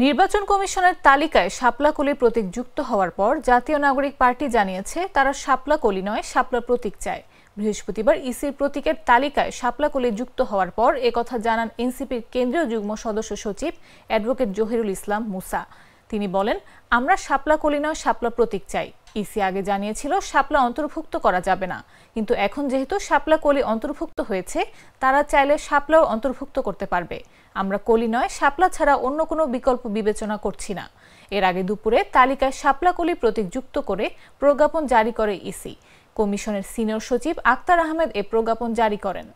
নির্বাচন কমিশনের তালিকায় শাপলা কলি প্রতীক যুক্ত হওয়ার পর জাতীয় নাগরিক পার্টি জানিয়েছে তারা শাপলা কলি নয় শাপলা প্রতীক চায়। বৃহস্পতিবার ইসির প্রতীকের তালিকায় শাপলা কলি যুক্ত হওয়ার পর একথা জানান এনসিপির কেন্দ্রীয় যুগ্ম সদস্য সচিব অ্যাডভোকেট জহিরুল ইসলাম মুসা। তিনি বলেন, আমরা শাপলা কলি নয় শাপলা প্রতীক চাই। ইসি আগে জানিয়েছিল শাপলা অন্তর্ভুক্ত করা যাবে না, কিন্তু এখন যেহেতু শাপলা কলি অন্তর্ভুক্ত হয়েছে তারা চাইলে শাপলাও অন্তর্ভুক্ত করতে পারবে। আমরা কলি নয় শাপলা ছাড়া অন্য কোনো বিকল্প বিবেচনা করছি না। এর আগে দুপুরে তালিকায় শাপলা কলি প্রতীক যুক্ত করে প্রজ্ঞাপন জারি করে ইসি। কমিশনের সিনিয়র সচিব আক্তার আহমেদ এ প্রজ্ঞাপন জারি করেন।